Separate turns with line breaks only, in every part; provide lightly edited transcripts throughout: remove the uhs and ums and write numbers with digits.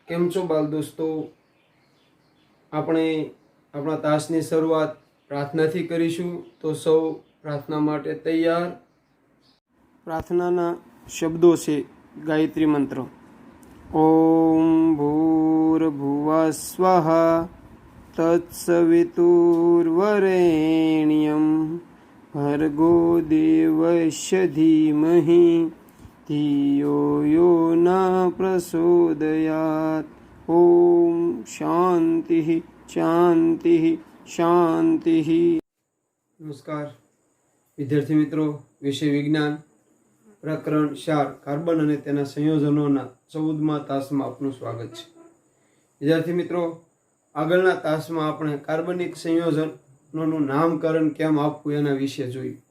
કેમ છો બાલ દોસ્તો? આપણે આપણા તાસની શરૂઆત પ્રાર્થનાથી કરીશું, તો સૌ પ્રાર્થના માટે તૈયાર. પ્રાર્થનાના શબ્દો છે ગાયત્રી મંત્ર. ઓમ ભૂર્ભુવઃ સ્વઃ તત્સવિતુર્વરેણ્યમ ભર્ગો દેવસ્ય ધીમહિ ધિયો યો ન પ્રચોદયાત. ઓમ શાંતિ શાંતિ શાંતિ. નમસ્કાર વિદ્યાર્થી મિત્રો, વિષય વિજ્ઞાન પ્રકરણ 4 કાર્બન અને તેના સંયોજનોના 14મા તાસમાં આપનું સ્વાગત છે. વિદ્યાર્થી મિત્રો, આગળના તાસમાં આપણે કાર્બનિક સંયોજનોનું નામકરણ કેમ આપવું એના વિશે જોયું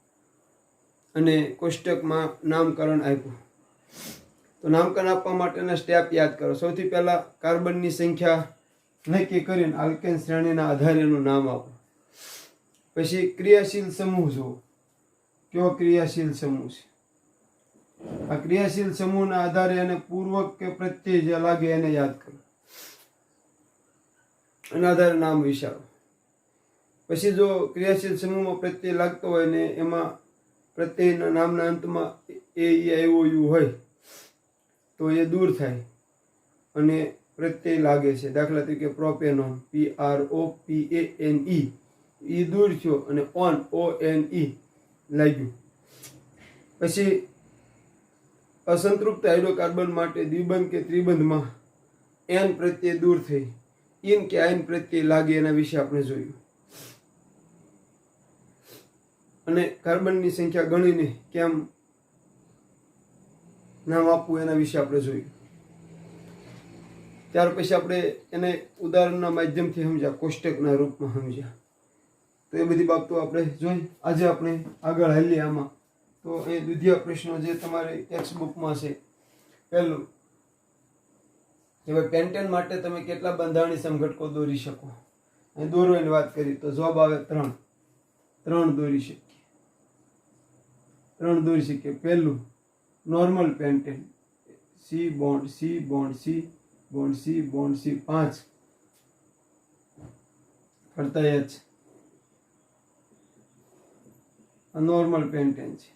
અને કોષ્ટકમાં નામકરણ આપ્યું. તો નામકરણ આપવા માટેના સ્ટેપ યાદ કરો. સૌથી પહેલા કાર્બનની સંખ્યા નક્કી કરીને આલ્કેન શ્રેણીના આધારે એનું નામ આપો. પછી ક્રિયાશીલ સમૂહ જુઓ, કયો ક્રિયાશીલ સમૂહ છે. આ ક્રિયાશીલ સમૂહના આધારે એને પૂર્વક કે પ્રત્યય જે લાગે એને યાદ કરો, એના આધારે નામ વિચારો. પછી જો ક્રિયાશીલ સમૂહમાં પ્રત્યય લાગતો હોય ને એમાં પ્રત્યયના નામના અંતમાં એ આવ્યો યુ હોય તો એ દૂર થાય અને પ્રત્યય લાગે છે. દાખલા તરીકે પ્રોપેનોન, PROPANE, એ દૂર થયો અને ONE લાગ્યું. પછી અસંતૃપ્ત હાઇડ્રોકાર્બન માટે દ્વિબંધ કે ત્રિબંધમાં એન પ્રત્યય દૂર થઈ ઇન કે આઈન પ્રત્યય લાગે એના વિશે આપણે જોયું. અને કાર્બનની સંખ્યા ગણીને કેમ નામ આપવું એના વિશે આપણે જોયું. ત્યાર પછી આપણે એને ઉદાહરણના માધ્યમથી સમજ્યા, કોષ્ટકના રૂપમાં સમજ્યા. તો એ બધી બાબતો આપણે જોઈ. આજે આપણે આગળ હાલીએ આમાં. તો એ દ્વિતીય પ્રશ્નો જે તમારી ટેક્સ્ટ બુકમાં છે. પહેલું કે ભાઈ પેન્ટેન માટે તમે કેટલા બંધારણીય સમઘટકો દોરી શકો. અહીં દોરવાની વાત કરી તો જવાબ આવે 3 દોરી શકીએ. 3 દોરી શકીએ. પહેલું normal pentane, C bond C bond C bond C bond C 5 ફરતા H. આ નોર્મલ પેન્ટેન છે.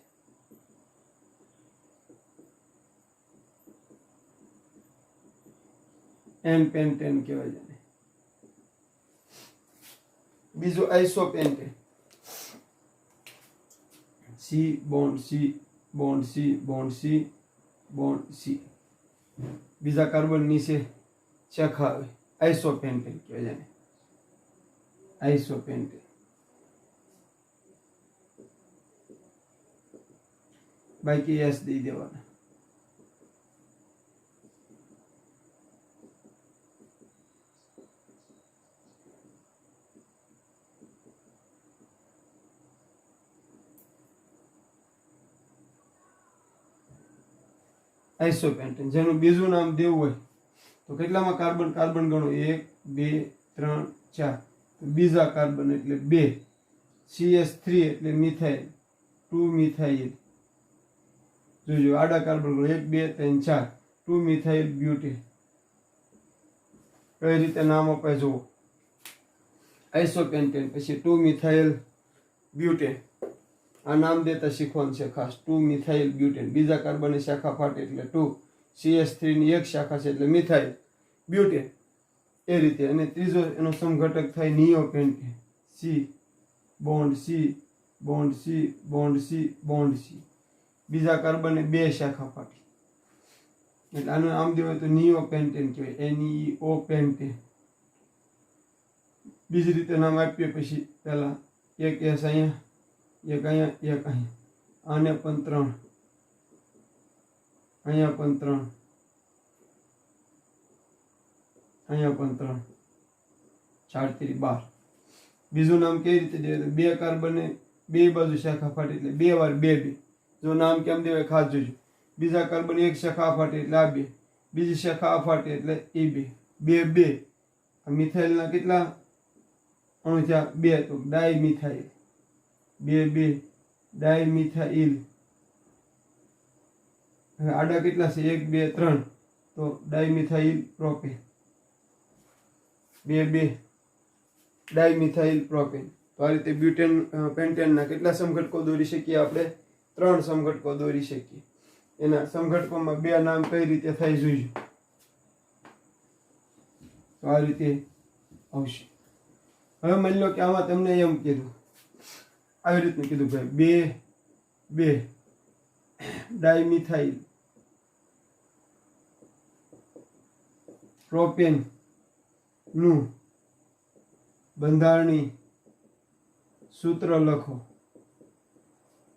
એન પેન્ટેન કહેવાય છે. બીજું આઇસોપેન્ટેન, C bond C bond C bond C bond C. બીજા કાર્બન નીચે શાખા આવે, આઇસોપેન્ટેન કહેવાય છે. આઇસોપેન્ટેન. બાકી એસ દઈ દેવાના. આઇસોપેન્ટેન જેનું બીજું નામ દેવું હોય તો કેટલામાં કાર્બન ગણો? 1 2 3 4. બીજા કાર્બન એટલે 2. CH3 એટલે મિથાઇલ, 2 મિથાઇલ. જોજો આડા કાર્બન ગણો 1 2 3 4, 2 મિથાઇલ બ્યુટેન. કઈ રીતે નામ અપાય જુઓ. આઇસોપેન્ટેન પછી 2 મિથાઇલ બ્યુટેન. આ નામ દેતા શીખવાનું છે ખાસ. 2 મિથાઇલ બ્યુટેન. બીજા કાર્બનની શાખા ફાટે એટલે 2. CH3 ની એક શાખા છે એટલે મિથાઇલ બ્યુટેન. એ રીતે. અને ત્રીજો એનો સમઘટક થાય નિયોપેન્ટેન, C bond C bond C bond C bond C. બીજા કાર્બનને 2 શાખા ફાટી એટલે આનું નામ દેવાય તો નિયોપેન્ટેન કહેવાય, NEO પેન્ટેન. બીજી રીતે નામ આપીએ પછી પહેલા એક S અહીંયા, એક અહીંયા, એક અહીંયા. આને પણ 3, અહીંયા પણ 3, અહીંયા પણ 3, 4 3 12. બીજું નામ કેવી રીતે દેવાય? 2 કાર્બનને 2 બાજુ શાખા ફાટે એટલે 2 વાર 2 2. જો નામ કેમ દેવાય ખાસ જોજો. બીજા કાર્બન એક શાખા ફાટે એટલે આ 2, બીજી શાખા ફાટે એટલે એ 2 2 2. આ મિથાઇલના કેટલા અણુ થયા? 2. તો ડાઈ મિથાઇલ 2 2 ડાઈ મિથાઇલ. હવે આડા કેટલા છે? 1 2 3. તો ડાઈમિથાઇલ પ્રોપેન. 2 dimethyl propane. તો આ રીતે બ્યુટેન પેન્ટેનના કેટલા સમઘટકો દોરી શકીએ આપણે? 3 સમઘટકો દોરી શકીએ. એના સમઘટકોમાં 2 નામ કઈ રીતે થાય જોઈશું. તો આ રીતે આવશે. હવે માની લો કે આમાં તમને એમ કીધું, આવી રીતનું કીધું ભાઈ 2 ડાયમિથાઇલ પ્રોપેન નું બંધારણી સૂત્ર લખો.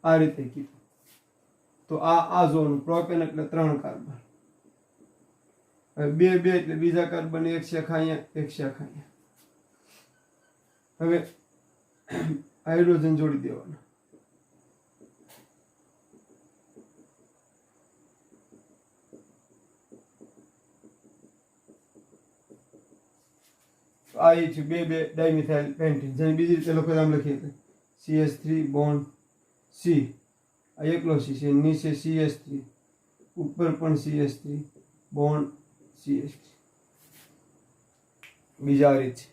આ રીતે કીધું. તો આ ઝોન પ્રોપેન એટલે 3 કાર્બન. હવે 2 એટલે બીજા કાર્બન એક શાખા અહીંયા, એક શાખા અહીંયા. હવે હાઇડ્રોજન જોડી દેવાનો. આ એ છે 2 ડાયમિથાઇલ પેન્ટેન. જેને બીજી રીતે લખો આમ લખીએ તો CH3 બોન્ડ C. આ એકલો C છે, નીચે CH3, ઉપર પણ CH3 બોન્ડ CH3. બીજા આ રીત છે.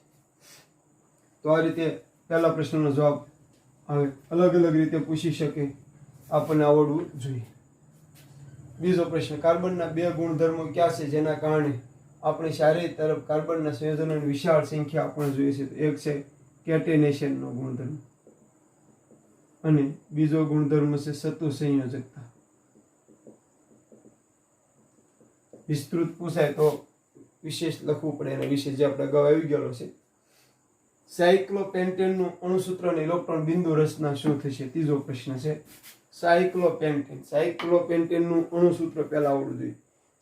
તો આ રીતે પહેલા પ્રશ્નનો જવાબ આવે. અલગ અલગ રીતે પૂછી શકે, આપણને આવડવું જોઈએ. બીજો પ્રશ્ન, કાર્બનના 2 ગુણધર્મો ક્યાં છે જેના કારણે આપણે શારીરિક તરફ કાર્બનના સંયોજનોની વિશાળ સંખ્યા આપણને જોઈએ છે? તો એક છે કેટેનેશનનો ગુણધર્મ અને બીજો ગુણધર્મ છે સતુ સંયોજકતા. વિસ્તૃત પૂછાય તો વિશેષ લખવું પડે. એના વિશે જે આપણે અગાઉ આવી ગયેલો છે. સાયક્લોપેન્ટેનનું અણુસૂત્ર અને ઇલેક્ટ્રોન બિંદુ રચના શું થશે? ત્રીજો પ્રશ્ન છે સાયક્લોપેન્ટેનનું અણુસૂત્ર પહેલા આવડવું જોઈએ.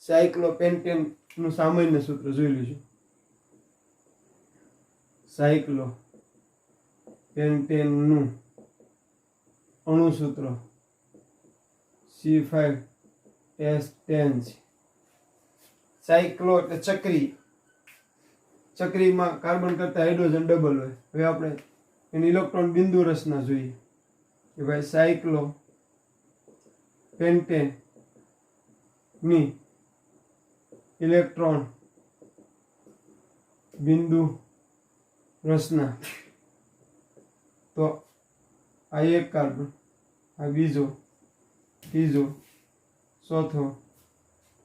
સાયક્લોપેન્ટેનનું સામાન્ય સૂત્ર જોઈ લેજો. સાયક્લોપેન્ટેનનું અણુસૂત્ર C5H10 છે. સાયક્લો એટલે ચક્રી. ચક્રીમાં કાર્બન કરતા હાઇડ્રોજન ડબલ હોય. હવે આપણે એની ઇલેક્ટ્રોન બિંદુ રચના જોઈએ કે ભાઈ સાયક્લો પેન્ટેન ની ઇલેક્ટ્રોન બિંદુ રચના. તો આ એક કાર્બન, આ બીજો, ત્રીજો, ચોથો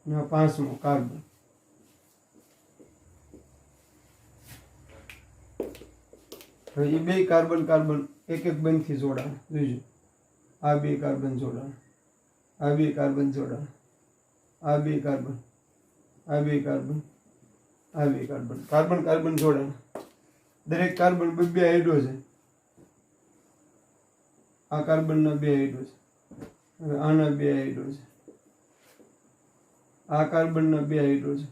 અને 5મો કાર્બન. હવે એ 2 કાર્બન એક બંધથી જોડાણ જોઈજો. આ 2 કાર્બન જોડાણ, આ 2 કાર્બન જોડાણ, આ 2 કાર્બન, આ 2 કાર્બન, આ 2 કાર્બન જોડાણ. દરેક કાર્બન 2 હાઇડ્રોજન. આ કાર્બનના 2 હાઇડ્રોજન. હવે આના 2 હાઇડ્રોજન. આ કાર્બનના 2 હાઇડ્રોજન.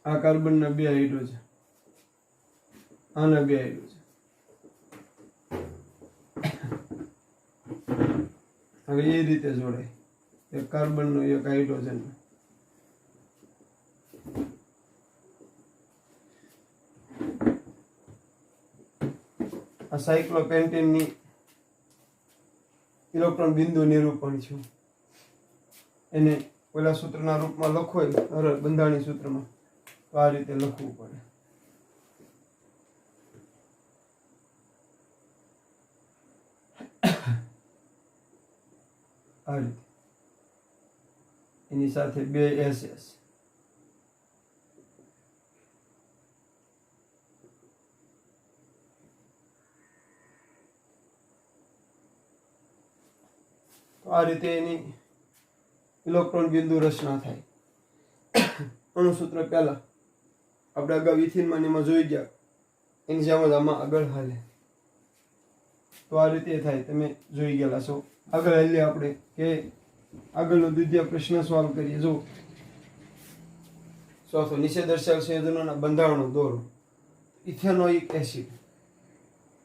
આ કાર્બનના 2 હાઇડ્રોજન. આના 2 હાઇડ્રોજન. હવે એ રીતે જોડાય. એક કાર્બનનો એક હાઇડ્રોજન. આ સાયક્લોપેન્ટેનની ઇલેક્ટ્રોન બિંદુ નિરૂપણ છે. એને પેલા સૂત્રના રૂપમાં લખો હોય બંધારણી સૂત્રમાં તો આ રીતે લખવું પડે. આ રીતે એની સાથે 2 SS. તો આ રીતે એની ઇલેક્ટ્રોન બિંદુ રચના થાય. અણુસૂત્ર પહેલા આપણે અગાઉ ઇથિનમાં એમાં જોઈ ગયા. એની જેમ જ આમાં આગળ હાલે. તો આ રીતે થાય, તમે જોઈ ગયેલા છો. આગળ હાલીએ આપણે કે આગળનો દ્વિતીય પ્રશ્ન સોલ્વ કરીએ. જો ચોથો, નીચે દર્શાવેલ સંયોજનોના બંધારણો દોરો. Ethanoic acid.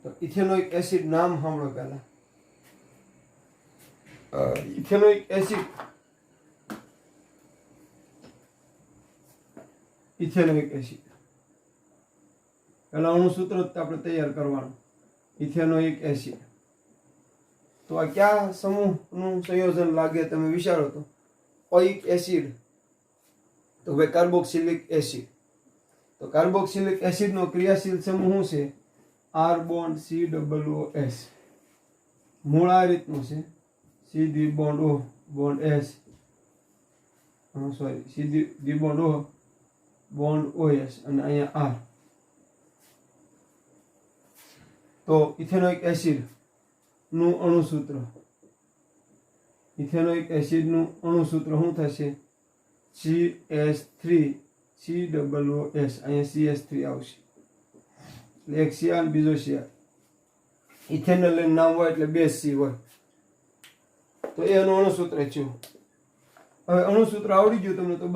તો ઇથેનોઇક એસિડ નામ સાંભળો પહેલા. ઇથેનોઇક એસિડ, ઇથેનોઇક એસિડ પહેલા અણુસૂત્ર આપણે તૈયાર કરવાનું. Ethanoic acid. તો આ કયા સમૂહનું સંયોજન લાગે તમે વિચારો તો? ઓઇક એસિડ તો ભાઈ કાર્બોક્સિલિક એસિડ. તો કાર્બોક્સિલિક એસિડનો ક્રિયાશીલ સમૂહ શું છે? R bond COOS. મૂળ આ રીતનું છે, C દ્વિબોન્ડ O bond S, sorry, C દ્વિબોન્ડ O bond OS અને અહીંયા R. તો ઇથેનોઇક એસિડ નું અણુસૂત્ર, ઇથેનોઇક એસિડ નું અણુસૂત્ર શું થશે? CH3 COOS. અહીંયા CH3 આવશે, એટલે એક Cr બીજો Cr. ઇથેનોલ નામ હોય એટલે બે C હોય, તો એનું અણુસૂત્ર છે. હવે અણુસૂત્ર આવડી ગયું તમને તો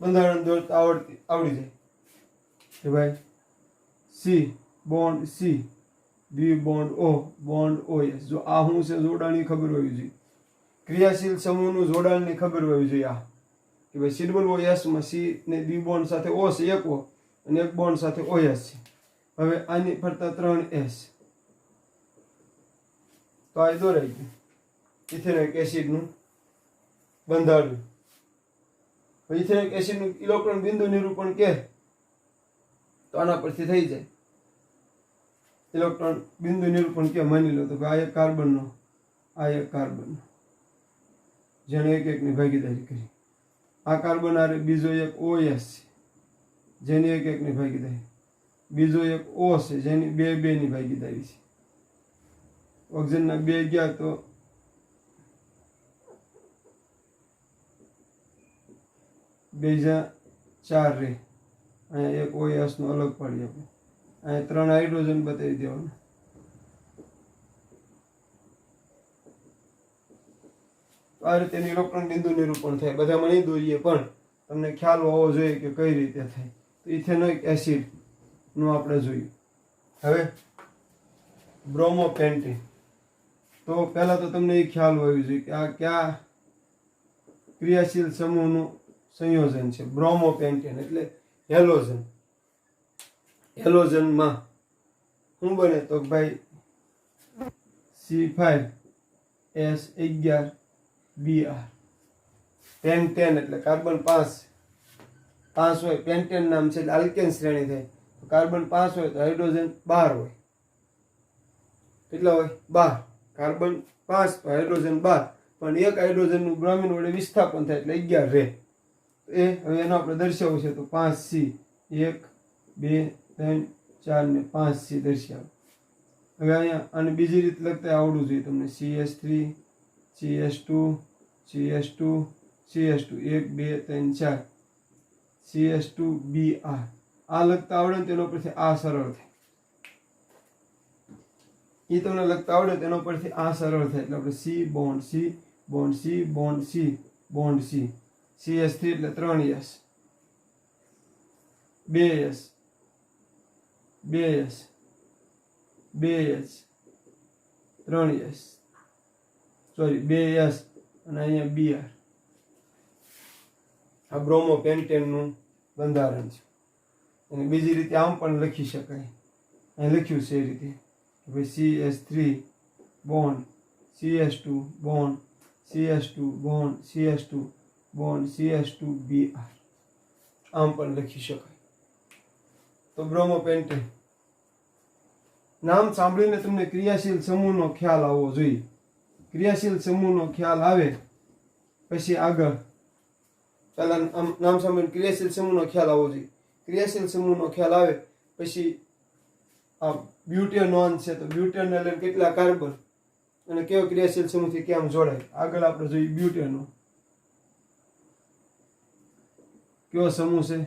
બંધારણ દોરતા આવડી જાય કે ભાઈ C bond C દ્વિબોન્ડ O bond OS. જો આ શું છે જોડાણની ખબર હોવી જોઈએ, ક્રિયાશીલ સમૂહનું જોડાણની ખબર હોવી જોઈએ. આ કે ભાઈ COOS માં C ને દ્વિબોન્ડ સાથે O છે, એક O, અને એક બોન્ડ સાથે OS છે. હવે આની ફરતા 3 S. તો આ દોરાઈ ગયું ઇથેનોઇક એસિડનું બંધારણ. ઇથેનોઇક એસિડનું ઇલેક્ટ્રોન બિંદુ નિરૂપણ કે તો આના પરથી થઈ જાય. ઇલેક્ટ્રોન બિંદુ નિરૂપણ કે માની લો તો આ એક કાર્બનનો, આ એક કાર્બનનો, જેણે એક એકની ભાગીદારી કરી. આ કાર્બન આરે બીજો એક OS છે, જેની એક એકની ભાગીદારી. બીજો એક O છે, જેની બે ની ભાગીદારી છે. ઓક્સિજનના 2 ગયા તો બીજા 4 રહે. અહીંયા એક OS નો અલગ પાડી આપણે. અહીંયા 3 હાઇડ્રોજન બતાવી દેવાના. આ રીતે ઇલેક્ટ્રોન બિંદુ નિરૂપણ થાય. બધામાં નહીં દોરીએ પણ તમને ખ્યાલ હોવો જોઈએ કે કઈ રીતે થાય. તો ઇથેનોઇક એસિડ નું આપણે જોયું. હવે બ્રોમોપેન્ટેન. તો પહેલા તો તમને એ ખ્યાલ હોવો જોઈએ કે આ કયા ક્રિયાશીલ સમૂહનું સંયોજન છે. બ્રોમોપેન્ટેન એટલે હેલોજન. હેલોજનમાં શું બને તો ભાઈ C5S11Br. પેન્ટેન એટલે કાર્બન 5 હોય, પેન્ટેન નામ છે એટલે આલ્કેન શ્રેણી થાય. તો કાર્બન 5 હોય તો હાઇડ્રોજન 12 હોય. કેટલા હોય? 12. કાર્બન 5 તો હાઇડ્રોજન 12, પણ એક હાઇડ્રોજનનું બ્રોમિન વડે વિસ્થાપન થાય એટલે 11 રહે. એ હવે એનો આપણે દર્શાવવું છે તો 5C, 1 2 3 4 ને 5C દર્શાવો. હવે અહીંયા આને બીજી રીત લખતા આવડવું જોઈએ તમને. CH3 CH2 CH2 CH2 1 2 3 4 CH2Br. આ લખતા આવડે ને તેનો પરથી આ સરળ થાય. એ તમને લખતા આવડે તેનો પરથી આ સરળ થાય. એટલે આપણે C bond C bond C bond C bond C. CH3 એટલે 3S, 2S, 2S, 2S, 3S, sorry 2S અને અહીંયા Br. આ બ્રોમોપેન્ટેનનું બંધારણ છે. અને બીજી રીતે આમ પણ લખી શકાય. અહીં લખ્યું છે એ રીતે CH3 bond CH2 bond CH2 bond CH2 bond CH2Br. આમ પણ લખી શકાય. તો બ્રોમોપેન્ટેન નામ સાંભળીને તમને ક્રિયાશીલ સમૂહનો ખ્યાલ આવવો જોઈએ. ક્રિયાશીલ સમૂહનો ખ્યાલ આવે પછી આગળ પહેલા નામ સાંભળીને ક્રિયાશીલ સમૂહનો ખ્યાલ આવવો જોઈએ. ક્રિયાશીલ સમૂહનો ખ્યાલ આવે પછી આ બ્યુટેનોન છે તો બ્યુટેનોલ એટલે કેટલા કાર્બન અને કેવો ક્રિયાશીલ સમૂહથી કેમ જોડાય. આગળ આપણે જોઈએ બ્યુટેનોન કયો સમૂહ છે.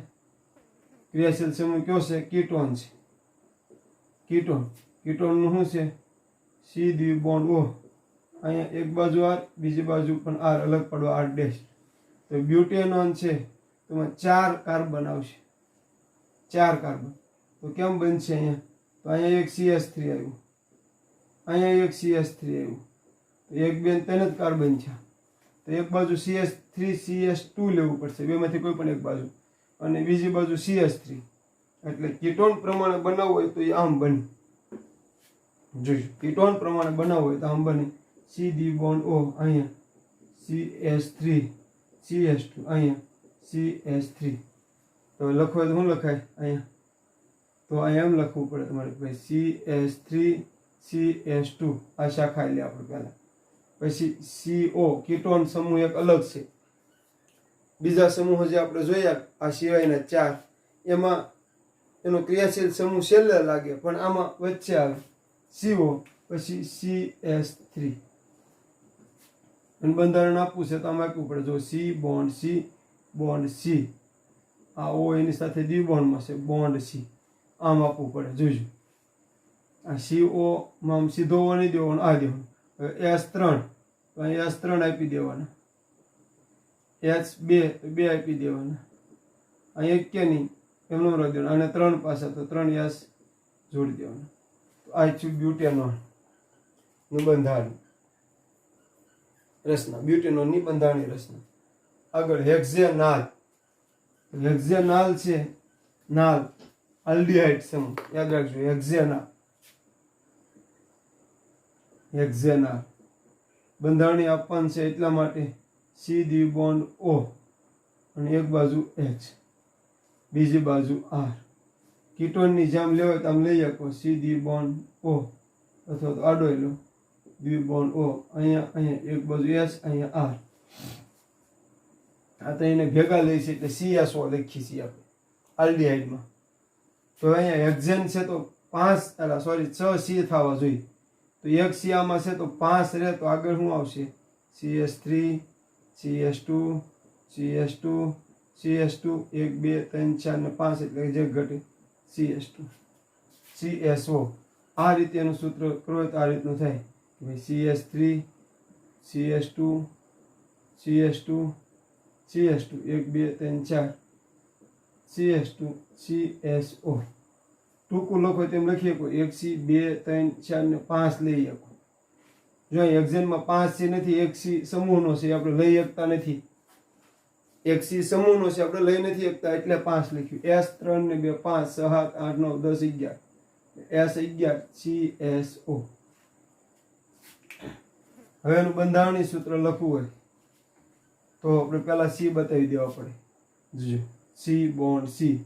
ક્રિયાશીલ સમૂહ કયો છે? કીટોન છે. કીટોનનું શું છે? C દ્વિબોન્ડ O. અહીંયા એક બાજુ R, બીજી બાજુ પણ R અલગ પડવા R'. તો બ્યુટેનોન છે તો એમાં 4 કાર્બન આવશે. 4 કાર્બન તો કેમ બનશે અહીંયા? તો અહીંયા એક CH3 આવ્યું, અહીંયા એક CH3 આવ્યું, તો એક બેન 3 જ કાર્બન છે. તો એક બાજુ CH3 CH2 લેવું પડશે, બેમાંથી કોઈ પણ એક બાજુ, અને બીજી બાજુ CH3. એટલે કીટોન પ્રમાણે બનાવવું હોય તો એ આમ બને. જોઈશું કીટોન પ્રમાણે બનાવવું હોય તો આમ બને. C દ્વિબોન્ડ O, અહીંયા CH3 CH2 અહીંયા CH3 તો લખો તો શું લખાય અહીંયા તો અહીંયા એમ લખવું પડે તમારે ભાઈ CH3 CH2 આ શાખા લે આપણે પહેલા પછી CO કીટોન સમૂહ એક અલગ છે બીજા સમૂહ જે આપણે જોયા આ સિવાયના 4 એમાં એનો ક્રિયાશીલ સમૂહ છેલ્લે લાગે પણ આમાં વચ્ચે આવે CO પછી CH3 અને બંધારણ આપવું છે તો આમાં આપવું પડે જો C બોન્ડ C આ O એની સાથે દ્વિબોન્ડમાં છે બોન્ડ C આમ આપવું પડે જોજો આ CO માં સીધો O નહીં દેવાનો આ દેવાનો S3 તો અહીં S3 આપી દેવાના H2 બે આપી દેવાના અહીં એક કે નહીં એમનો રહી દેવાનું અને 3 પાછા તો 3 S જોડી દેવાના તો આ છે બ્યુટેનોન નું બંધારણ રચના બ્યુટેનોન ની બંધારણીય રચના આગળ હેક્ઝેનાલ છે નાલ આલ્ડીહાઇડ સમૂહ યાદ રાખજો હેક્ઝેનાલ બંધારણીય આપવાનું છે એટલા માટે C દ્વિબોન્ડ O અને એક બાજુ H બીજી બાજુ R કીટોનની જેમ લેવો તો આમ લઈ શકો C દ્વિબોન્ડ O અથવા તો આડો લો દ્વિબોન્ડ O અહીંયા એક બાજુ S અહીંયા R આ તો એને ભેગા લઈ છે એટલે CSO લખી છીએ આપણે આલ્ડીહાઇડમાં તો અહીંયા હેક્ઝેન છે તો 6 C થવા જોઈએ તો એક C આમાં છે તો 5 રહે તો આગળ શું આવશે CH3 CH2 CH2 CH2 1 2 3 4 ને 5 એટલે જે ઘટે CH2 CSO આ રીતે એનું સૂત્ર કરો તો આ રીતનું થાય કે ભાઈ CH3 CH2 CH2 CH2 1 2 3 4 CH2 CSO ટૂંકું લખો તેમ લખીએ કોઈ 1 C 2 3 4 ને 5 લઈ શકો જો એક્ઝામમાં 5 C નથી 1 C સમૂહનો છે આપણે લઈ શકતા નથી 1 C સમૂહનો છે આપણે લઈ નથી શકતા એટલે 5 લખ્યું S3 ને 2 5 6 7 8 9 10 11 S11 CSO હવે એનું બંધારણીય સૂત્ર લખવું હોય તો આપણે પહેલા C બતાવી દેવા પડે જો C બોન્ડ C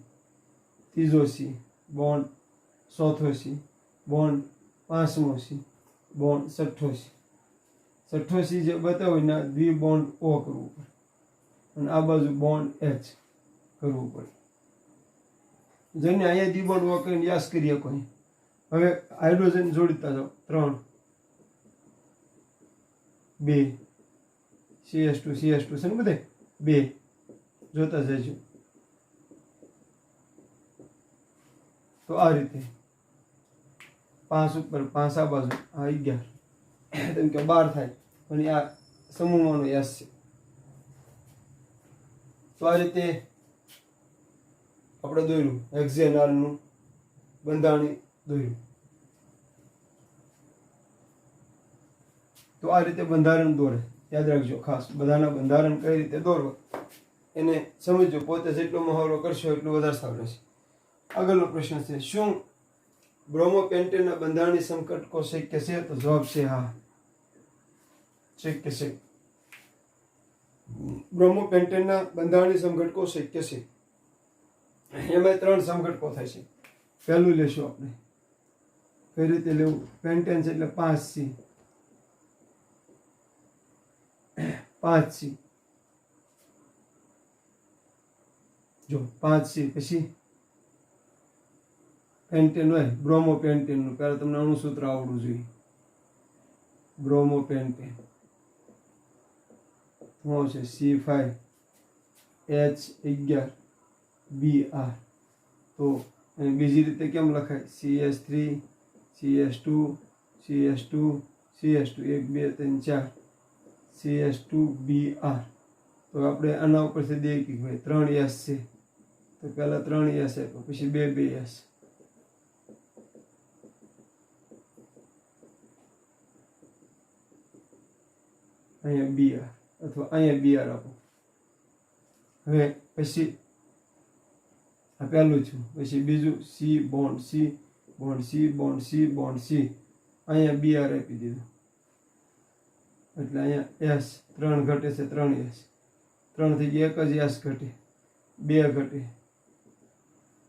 ત્રીજો C બોન્ડ ચોથો C બોન્ડ પાંચમો C બોન્ડ છઠ્ઠો C જે બતાવ્યું ને દ્વિબોન્ડ O કરવું પડે અને આ બાજુ બોન્ડ H કરવું પડે જેને અહીંયા દ્વિબોન્ડ O કરીને યાદ કરીએ કોઈ હવે હાઇડ્રોજન જોડતા જાઓ 3 2 CH2 છે ને બધે 2 જોતા જજો તો આ રીતે 5 ઉપર 5 આ બાજુ આ 11 તેમ કે 12 થાય પણ આ સમૂહમાંનો S છે તો આ રીતે આપણે દોર્યું હેક્ઝેનાલનું બંધારણી દોર્યું તો આ રીતે બંધારણ દોરે યાદ રાખજો ખાસ બધાના બંધારણ કઈ રીતે દોરવા એને સમજો પોતે જેટલો મહાવરો કરશો એટલું વધારે સારું રહેશે આગળનો પ્રશ્ન છે શું બ્રોમોપેન્ટેનના બંધારણીય સંકટકો શક્ય છે તો જવાબ છે હા શક્ય છે બ્રોમોપેન્ટેનના બંધારણીય સંઘટકો શક્ય છે એમાં 3 સંઘટકો થાય છે પહેલું લેશું આપણે કઈ રીતે લેવું પેન્ટેન છે એટલે 5C 5C જો 5C પછી પેન્ટેન હોય બ્રોમોપેન્ટેનનું પહેલાં તમને અણુસૂત્ર આવડવું જોઈએ બ્રોમોપેન્ટેન શું છે C5H11Br તો બીજી રીતે કેમ લખાય CH3 CH2 CH2 CH2 1 2 3 4 CH2Br તો આપણે આના ઉપરથી દે કે ભાઈ 3S છે તો પહેલા 3S આપ્યો પછી 2S અહીંયા Br અથવા અહીંયા Br આપો હવે પછી આ પહેલું છું પછી બીજું C bond C bond C bond C bond C અહીંયા Br આપી દીધું એટલે અહીંયા S 3 ઘટે છે 3S 3 થઈ ગયા, 1 જ યસ ઘટે, 2 ઘટે,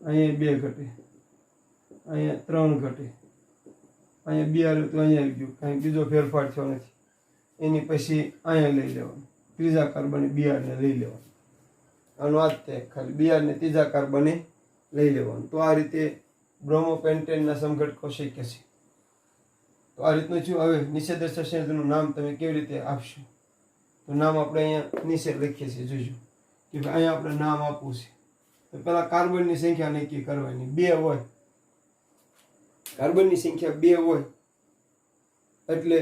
અહીંયા 2 ઘટે, અહીંયા 3 ઘટે, અહીંયા 2 આવ્યું તો અહીંયા આવી ગયું, કાંઈ બીજો ફેરફાર થયો નથી. એની પછી અહીંયા લઈ લેવાનું, ત્રીજા કાર્બને બીઆરને લઈ લેવાનું. આનો આ જ થાય, ખાલી બીઆરને ત્રીજા કાર્બને લઈ લેવાનું. તો આ રીતે બ્રોમોપેન્ટેનના સમઘટકો શક્ય છે. તો આ રીતનું છું. હવે નિષેધક સંયોજનનું નામ તમે કેવી રીતે આપશો? તો નામ આપણે અહીંયા નીચે લખીએ છીએ, જોજો કે ભાઈ અહીંયા આપણે નામ આપવું છે. તો પેલા કાર્બનની સંખ્યા નક્કી કરવાની. 2 હોય, કાર્બનની સંખ્યા 2 હોય એટલે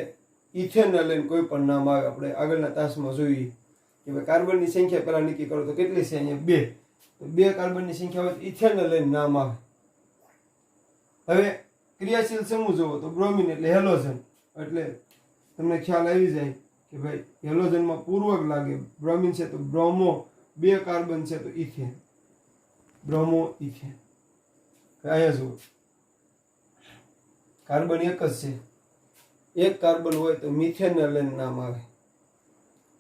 ઇથેનને લઈને કોઈ પણ નામ આવે. આપણે આગળના તાસમાં જોઈએ કે ભાઈ કાર્બનની સંખ્યા પહેલા નક્કી કરો તો કેટલી છે? અહીંયા 2. તો 2 કાર્બનની સંખ્યા હોય તો ઇથેનને લઈને નામ આવે. હવે ક્રિયાશીલ સમૂહ જોવો તો બ્રોમિન એટલે હેલોજન, એટલે તમને ખ્યાલ આવી જાય કે ભાઈ હેલોજનમાં પૂર્વક લાગે. બ્રોમિન છે તો બ્રોમો, 2 કાર્બન છે તો ઇથેન, બ્રોમો ઇથેન. અહીંયા જુઓ કાર્બન એક જ છે, 1 કાર્બન હોય તો મિથેનને લઈને નામ આવે.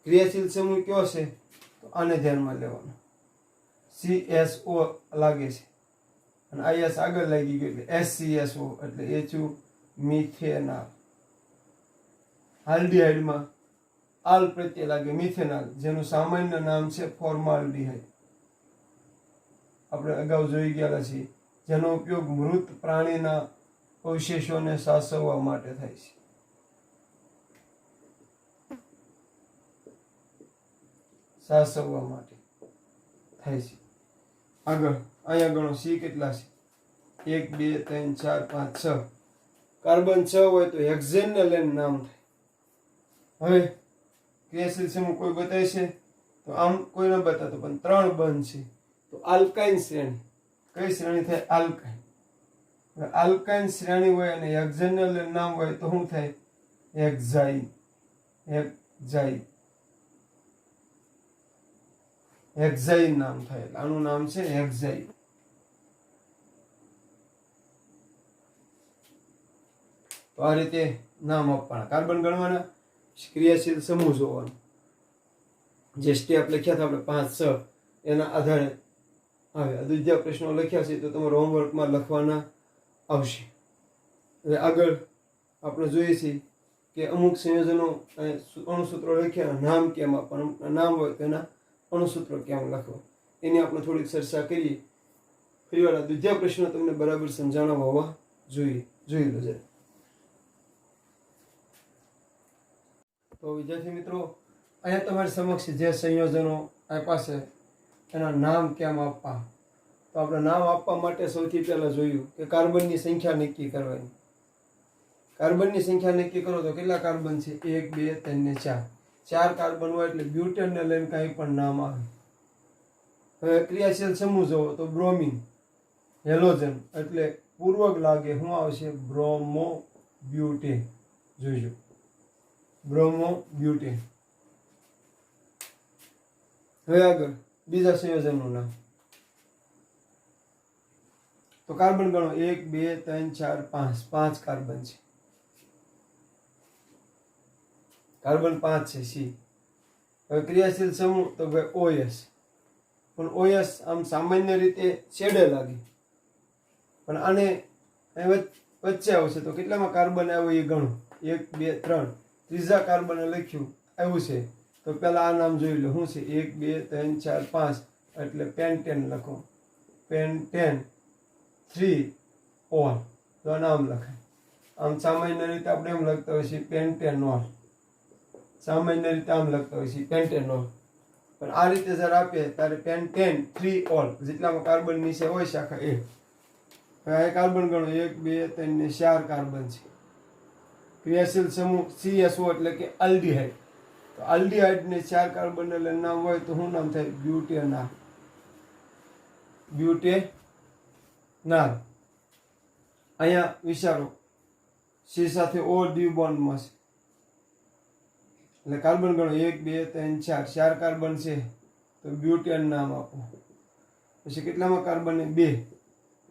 ક્રિયાશીલ સમૂહ કયો છે? તો આને ધ્યાનમાં લેવાનો. CSO લાગે છે અને IS આગળ લાગી ગયું એટલે SCSO એટલે HU મિથેનાલ. આલ્ડિહાઇડમાં આલ પ્રત્યે લાગે મિથેનાલ, જેનું સામાન્ય નામ છે ફોર્માલ્ડિહાઇડ. આપણે અગાઉ જોઈ ગયેલા છીએ, જેનો ઉપયોગ મૃત પ્રાણીના અવશેષોને સાચવવા માટે થાય છે. સાચવવા માટે થાય છે. આગળ અહીંયા ગણો, C કેટલા છે? 1 2 3 4 5 6. કાર્બન 6 હોય તો હેક્ઝેનને લઈને નામ થાય. હવે ક્રિયાશીલ સમૂહ કોઈ બતાવે છે? તો આમ કોઈ ન બતાતો, પણ 3 બંધ છે તો આલ્કાઇન શ્રેણી. કઈ શ્રેણી થાય? આલ્કાઇન. આલ્કાઇન શ્રેણી હોય અને હેક્ઝેનને લઈને નામ હોય તો શું થાય? હેક્ઝાઇન. હેક્ઝાઇન, હેક્ઝાઇન નામ થાય. આનું નામ છે હેક્ઝાઇન. તો આ રીતે નામ આપવાના. કાર્બન ગણવાના, ક્રિયાશીલ સમૂહ જોવાનો. જે સ્ટેપ લખ્યા હતા આપણે 5 6 એના આધારે આવે. અદ્વિતીય પ્રશ્નો લખ્યા છે તો તમારા હોમવર્કમાં લખવાના આવશે. હવે આગળ આપણે જોઈએ છીએ કે અમુક સંયોજનો અણુસૂત્રો લખ્યા, નામ કેમ આપવાના, નામ હોય તો એના અણુસૂત્રો કેમ લખવા, એની આપણે થોડીક ચર્ચા કરીએ. ફરીવાર દ્વિતીય પ્રશ્ન તમને બરાબર સમજાણા હોવા જોઈએ. જોઈ લો જરા. તો વિદ્યાર્થી મિત્રો, અહીંયા તમારી સમક્ષ જે સંયોજનો આપ્યા છે એના નામ કેમ આપવા. તો આપણે નામ આપવા માટે સૌથી પહેલા જોયું કે કાર્બનની સંખ્યા નક્કી કરવાની. કાર્બનની સંખ્યા નક્કી કરો તો કેટલા કાર્બન છે? 1 2 3 ને 4. 4 કાર્બન હોય એટલે બ્યુટેનને લઈને કાંઈ પણ નામ આવે. હવે ક્રિયાશીલ સમૂહ જોવો તો બ્રોમિન, હેલોજન એટલે પૂર્વક લાગે શું આવશે? Bromobutane. જોઈજો, બ્રોમો બ્યુટેન. હવે આગળ બીજા સંયોજનનું નામ. તો કાર્બન ગણો, 1 2 3 4 5. 5 કાર્બન છે. કાર્બન 5 છે, C. હવે ક્રિયાશીલ સમૂહ તો ભાઈ OS. પણ OS આમ સામાન્ય રીતે છેડે લાગે, પણ આને વચ્ચે આવશે તો કેટલામાં કાર્બન આવ્યો એ ગણો. 1 2 3. ત્રીજા કાર્બને લખ્યું આવ્યું છે તો પહેલા આ નામ જોઈ લો. શું છે? 1 2 3 4 5 એટલે પેન્ટેન લખો. Pentane 3 all. તો આ નામ લખાય. આમ સામાન્ય રીતે આપણે એમ લખતા હોય છે પેન્ટેનોલ. સામાન્ય રીતે આમ લખતા હોય છે પેન્ટેનોલ. પણ આ રીતે જરા આપે ત્યારે પેન્ટેન 3 ઓલ, જેટલામાં કાર્બન નીચે હોય શાખા એ. હવે આ કાર્બન ગણો, 1 2 3 ને 4 કાર્બન છે. ક્રિયાશીલ સમૂહ CSO એટલે કે આલ્ડિહાઇડ. તો આલ્ડિહાઇડ ને 4 કાર્બન એટલે નામ હોય તો શું નામ થાય? બ્યુટેનાલ. બ્યુટેનાલ. અહીંયા વિચારો, C સાથે O ડી બોન્ડમાં છે એટલે કાર્બન ગણો, 1 2 3 4. 4 કાર્બન છે તો બ્યુટેન નામ આપો. પછી કેટલામાં કાર્બન? 2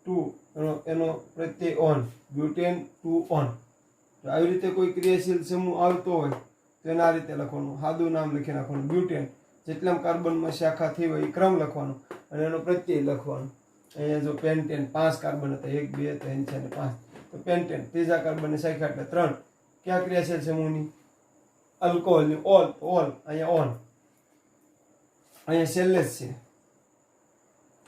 2. એનો પ્રત્યય ઓન, બ્યુટેન 2 ઓન. તો આવી રીતે કોઈ ક્રિયાશીલ સમૂહ આવતો હોય તો એના રીતે લખવાનું, સાદું નામ લખી નાખવાનું બ્યુટેન. જેટલા કાર્બનમાં શાખા થઈ હોય એ ક્રમ લખવાનો અને એનો પ્રત્યય લખવાનો. અહીંયા જો પેન્ટેન 5 કાર્બન હતા, 1 2 3 4 ને 5, તો પેન્ટેન ત્રીજા કાર્બનની શાખા એટલે 3. ક્યાં ક્રિયાશીલ સમૂહની? આલ્કોહોલની ઓલ, અહીંયા ઓન, અહીંયા સેલેસ છે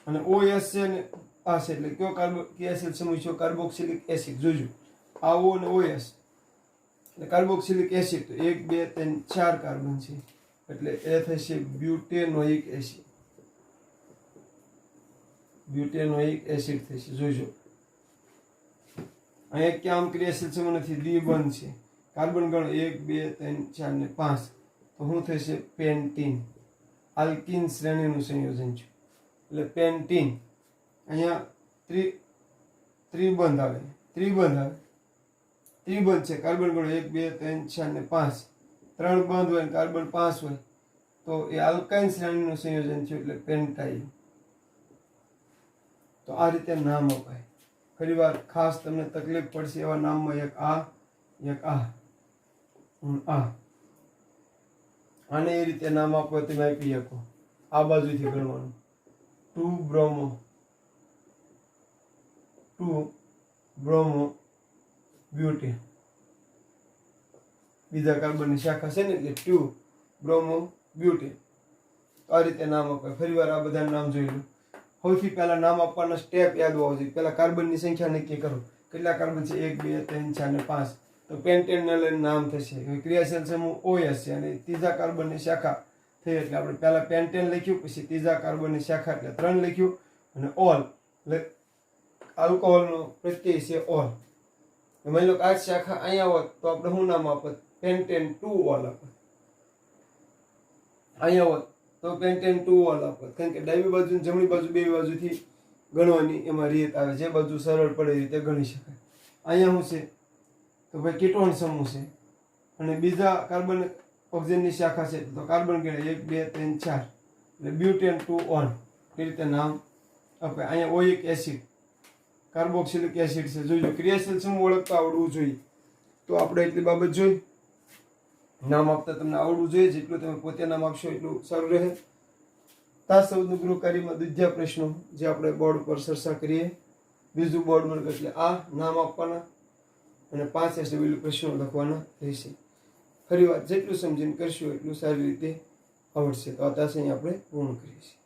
અને OS છે ને આ છે એટલે કયો ક્રિયાશીલ સમૂહ છે? Carboxylic acid. જોજો આ O અને OS એટલે કાર્બોક્સિલિક એસિડ. તો 1 2 3 4 કાર્બન છે એટલે એ થશે બ્યુટેનોઇક એસિડ. બ્યુટેનોઇક એસિડ થશે. જોજો અહીંયા ક્યાં ક્રિયાશીલ સમૂહ નથી, દ્વિબંધ છે. કાર્બન ગણો 1 2 3 4 ને 5, તો શું થશે? પેન્ટીન. આલ્કીન શ્રેણીનું સંયોજન છે એટલે પેન્ટીન. અહીંયા ત્રિબંધ આવે, ત્રિબંધ છે. કાર્બન ગણો 1 2 3 4 ને 5, 3 બંધ હોય કાર્બન 5 હોય તો એ આલ્કાઇન શ્રેણીનું સંયોજન છે એટલે પેન્ટાઇલ. તો આ રીતે નામ અપાય. ફરી વાર ખાસ તમને તકલીફ પડશે એવા નામમાં એક આ. આને એ રીતે નામ આપો તમે આપી શકો. આ બાજુથી ગણવાનું 2 બ્રોમો બ્યુટેન. બીજા કાર્બનની શાખા છે ને એટલે 2 બ્રોમો બ્યુટેન. આ રીતે નામ અપાય. ફરી વાર આ બધા નામ જોઈ લો. સૌથી પહેલા નામ આપવાના સ્ટેપ યાદ હોવા જોઈએ. પહેલા કાર્બનની સંખ્યા નક્કી કરો. કેટલા કાર્બન છે? 1 2 3 4 ને 5, તો પેન્ટેનને લઈને નામ થશે. ક્રિયાશીલ સમૂહ OS છે અને ત્રીજા કાર્બનની શાખા થઈ એટલે આપણે પહેલા પેન્ટેન લખ્યું, પછી ત્રીજા કાર્બનની શાખા એટલે 3 લખ્યું અને ઓલ આલ્કોહોલનો પ્રત્યય છે ઓલ. માની લો કે આ શાખા અહીંયા હોત તો આપણે શું નામ આપત? Pentane 2 all આપત. અહીંયા હોત તો પેન્ટેન 2 ઓલ આપત. કારણ કે ડાબી બાજુ જમણી બાજુ બે બાજુથી ગણવાની એમાં રીત આવે. જે બાજુ સરળ પડે એ રીતે ગણી શકાય. અહીંયા શું છે? તો ભાઈ કીટોન સમૂહ છે અને બીજા કાર્બન ઓક્સિજનની શાખા છે તો કાર્બન ગણે 1 2 3 4 એટલે બ્યુટેન 2 ઓન. એ રીતે નામ અપાય. અહીંયા ઓઇક એસિડ, કાર્બોક્સિલિક એસિડ છે. જોજો ક્રિયાશીલ સમૂહ ઓળખતા આવડવું જોઈએ. તો આપણે એટલી બાબત જોઈ. નામ આપતા તમને આવડવું જોઈએ. જેટલું તમે પોતે નામ આપશો એટલું સારું રહે. તાસ શબ્દનું ગૃહકાર્યમાં દ્વિતીય પ્રશ્નો જે આપણે બોર્ડ ઉપર ચર્ચા કરીએ. બીજું બોર્ડ વર્ગ એટલે આ નામ આપવાના અને 5 SW પ્રશ્નો લખવાના રહેશે. ફરી વાર જેટલું સમજીને કરશું એટલું સારી રીતે આવડશે. તો આ તાસ અહીં આપણે પૂર્ણ કરીએ છીએ.